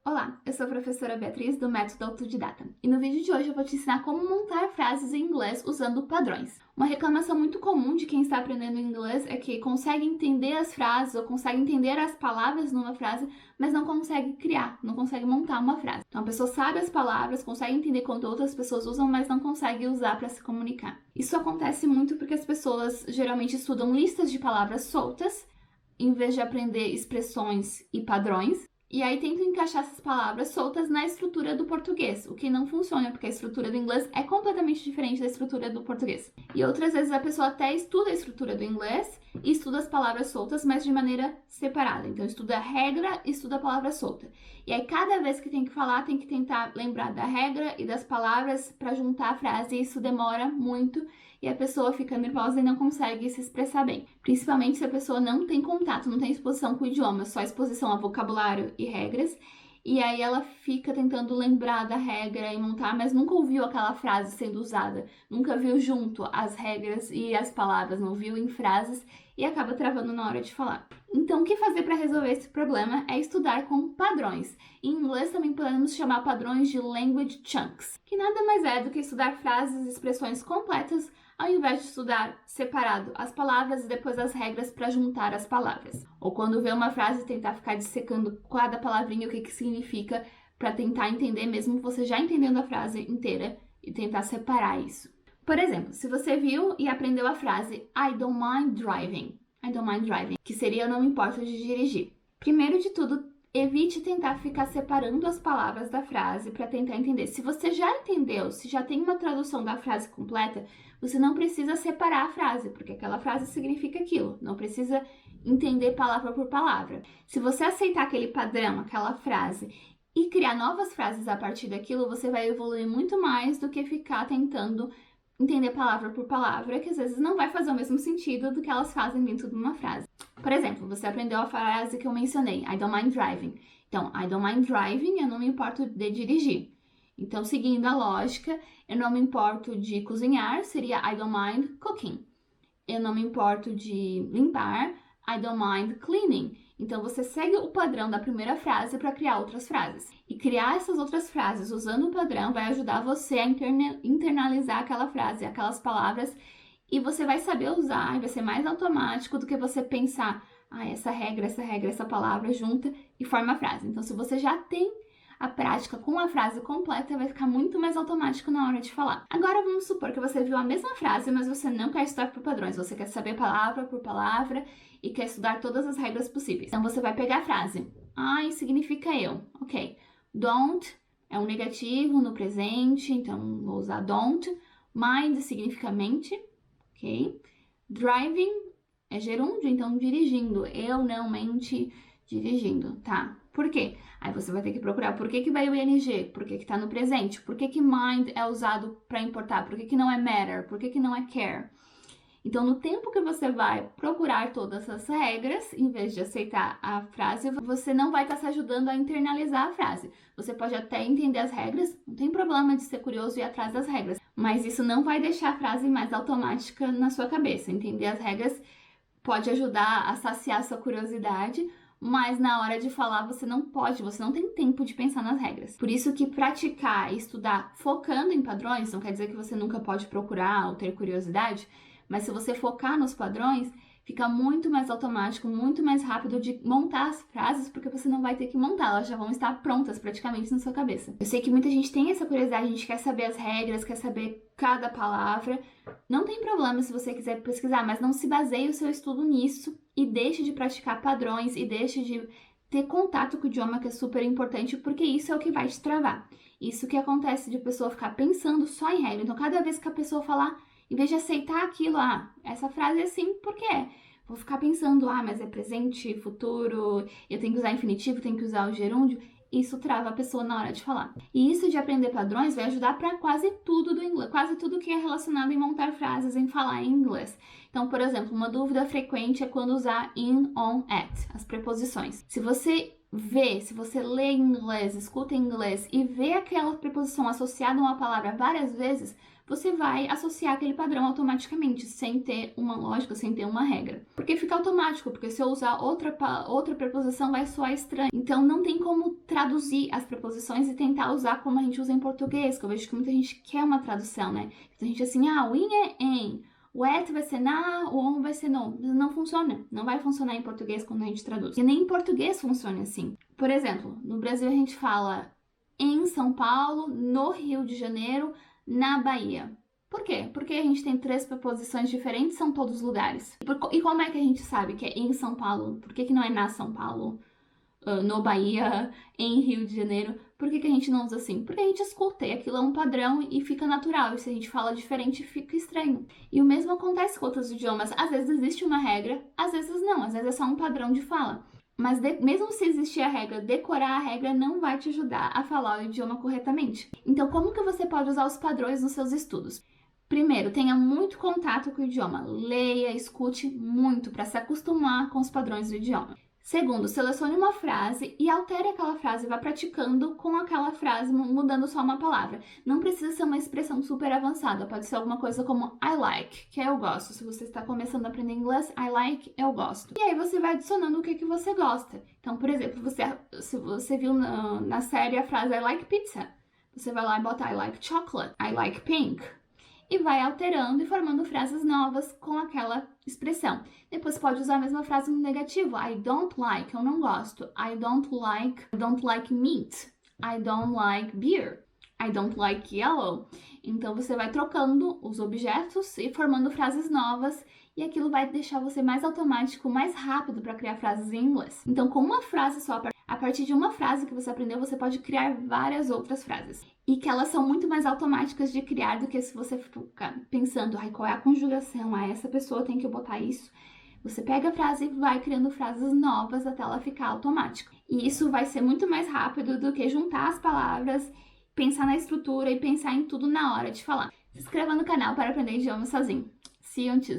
Olá, eu sou a professora Beatriz do Método Autodidata e no vídeo de hoje eu vou te ensinar como montar frases em inglês usando padrões. Uma reclamação muito comum de quem está aprendendo inglês é que consegue entender as frases ou consegue entender as palavras numa frase, mas não consegue criar, não consegue montar uma frase. Então a pessoa sabe as palavras, consegue entender quando outras pessoas usam, mas não consegue usar para se comunicar. Isso acontece muito porque as pessoas geralmente estudam listas de palavras soltas, em vez de aprender expressões e padrões. E aí tentam encaixar essas palavras soltas na estrutura do português, o que não funciona, porque a estrutura do inglês é completamente diferente da estrutura do português. E outras vezes a pessoa até estuda a estrutura do inglês e estuda as palavras soltas, mas de maneira separada. Então estuda a regra e estuda a palavra solta. E aí cada vez que tem que falar, tem que tentar lembrar da regra e das palavras para juntar a frase, e isso demora muito e a pessoa fica nervosa e não consegue se expressar bem. Principalmente se a pessoa não tem contato, não tem exposição com o idioma, só exposição a vocabulário e regras, e aí ela fica tentando lembrar da regra e montar, mas nunca ouviu aquela frase sendo usada, nunca viu junto as regras e as palavras, não viu em frases e acaba travando na hora de falar. Então, o que fazer para resolver esse problema é estudar com padrões. Em inglês também podemos chamar padrões de language chunks, que nada mais é do que estudar frases e expressões completas ao invés de estudar separado as palavras e depois as regras para juntar as palavras. Ou quando vê uma frase, tentar ficar dissecando cada palavrinha, o que significa, para tentar entender mesmo você já entendendo a frase inteira e tentar separar isso. Por exemplo, se você viu e aprendeu a frase I don't mind driving, que seria eu não me importo de dirigir. Primeiro de tudo, evite tentar ficar separando as palavras da frase para tentar entender. Se você já entendeu, se já tem uma tradução da frase completa, você não precisa separar a frase, porque aquela frase significa aquilo. Não precisa entender palavra por palavra. Se você aceitar aquele padrão, aquela frase, e criar novas frases a partir daquilo, você vai evoluir muito mais do que ficar tentando entender palavra por palavra, que às vezes não vai fazer o mesmo sentido do que elas fazem dentro de uma frase. Por exemplo, você aprendeu a frase que eu mencionei, I don't mind driving. Então, I don't mind driving, eu não me importo de dirigir. Então, seguindo a lógica, eu não me importo de cozinhar, seria I don't mind cooking. Eu não me importo de limpar, I don't mind cleaning. Então, você segue o padrão da primeira frase para criar outras frases. E criar essas outras frases usando o padrão vai ajudar você a internalizar aquela frase, aquelas palavras, e você vai saber usar, e vai ser mais automático do que você pensar, essa regra, essa palavra junta e forma a frase. Então, se você já tem a prática com a frase completa, vai ficar muito mais automático na hora de falar. Agora, vamos supor que você viu a mesma frase, mas você não quer estudar por padrões, você quer saber palavra por palavra e quer estudar todas as regras possíveis. Então, você vai pegar a frase, I significa eu, ok. Don't é um negativo no presente, então vou usar don't. Mind significa mente, ok. Driving é gerúndio, então dirigindo, eu não mente dirigindo, tá? Por quê? Aí você vai ter que procurar por que vai o ing, por que tá no presente, por que mind é usado para importar, por que não é matter, por que não é care. Então, no tempo que você vai procurar todas essas regras, em vez de aceitar a frase, você não vai estar se ajudando a internalizar a frase. Você pode até entender as regras, não tem problema de ser curioso e ir atrás das regras, mas isso não vai deixar a frase mais automática na sua cabeça. Entender as regras pode ajudar a saciar sua curiosidade, mas na hora de falar você não tem tempo de pensar nas regras. Por isso que praticar e estudar focando em padrões, não quer dizer que você nunca pode procurar ou ter curiosidade, mas se você focar nos padrões, fica muito mais automático, muito mais rápido de montar as frases, porque você não vai ter que montar, elas já vão estar prontas praticamente na sua cabeça. Eu sei que muita gente tem essa curiosidade, a gente quer saber as regras, quer saber cada palavra. Não tem problema se você quiser pesquisar, mas não se baseie o seu estudo nisso e deixe de praticar padrões e deixe de ter contato com o idioma, que é super importante, porque isso é o que vai te travar. Isso que acontece de a pessoa ficar pensando só em regra. Então, cada vez que a pessoa falar, em vez de aceitar aquilo, essa frase é assim, por quê? Vou ficar pensando, mas é presente, futuro, eu tenho que usar infinitivo, tenho que usar o gerúndio. Isso trava a pessoa na hora de falar. E isso de aprender padrões vai ajudar para quase tudo do inglês, quase tudo que é relacionado em montar frases, em falar em inglês. Então, por exemplo, uma dúvida frequente é quando usar in, on, at, as preposições. Se você lê em inglês, escuta em inglês e vê aquela preposição associada a uma palavra várias vezes, você vai associar aquele padrão automaticamente, sem ter uma lógica, sem ter uma regra. Porque fica automático, porque se eu usar outra preposição vai soar estranho. Então não tem como traduzir as preposições e tentar usar como a gente usa em português, que eu vejo que muita gente quer uma tradução, né? Então a gente assim, o in é em, o et vai ser na, o on vai ser no. Não funciona. Não vai funcionar em português quando a gente traduz. E nem em português funciona assim. Por exemplo, no Brasil a gente fala em São Paulo, no Rio de Janeiro, na Bahia. Por quê? Porque a gente tem 3 preposições diferentes, são todos lugares. E como é que a gente sabe que é em São Paulo? Por que não é na São Paulo? No Bahia, em Rio de Janeiro. Por que a gente não usa assim? Porque a gente escuta e aquilo é um padrão e fica natural. E se a gente fala diferente, fica estranho. E o mesmo acontece com outros idiomas. Às vezes existe uma regra, às vezes não. Às vezes é só um padrão de fala. Mas mesmo se existir a regra, decorar a regra não vai te ajudar a falar o idioma corretamente. Então, como que você pode usar os padrões nos seus estudos? Primeiro, tenha muito contato com o idioma. Leia, escute muito para se acostumar com os padrões do idioma. Segundo, selecione uma frase e altere aquela frase, vá praticando com aquela frase, mudando só uma palavra. Não precisa ser uma expressão super avançada, pode ser alguma coisa como I like, que é eu gosto. Se você está começando a aprender inglês, I like, eu gosto. E aí você vai adicionando o que você gosta. Então, por exemplo, se você viu na série a frase I like pizza, você vai lá e bota I like chocolate, I like pink. E vai alterando e formando frases novas com aquela expressão. Depois pode usar a mesma frase no negativo. I don't like, eu não gosto. I don't like meat. I don't like beer. I don't like yellow. Então você vai trocando os objetos e formando frases novas e aquilo vai deixar você mais automático, mais rápido para criar frases em inglês. Então, com uma frase só, a partir de uma frase que você aprendeu, você pode criar várias outras frases. E que elas são muito mais automáticas de criar do que se você ficar pensando, qual é a conjugação? Essa pessoa tem que botar isso. Você pega a frase e vai criando frases novas até ela ficar automática. E isso vai ser muito mais rápido do que juntar as palavras, pensar na estrutura e pensar em tudo na hora de falar. Se inscreva no canal para aprender idiomas sozinho. See you on Tuesday.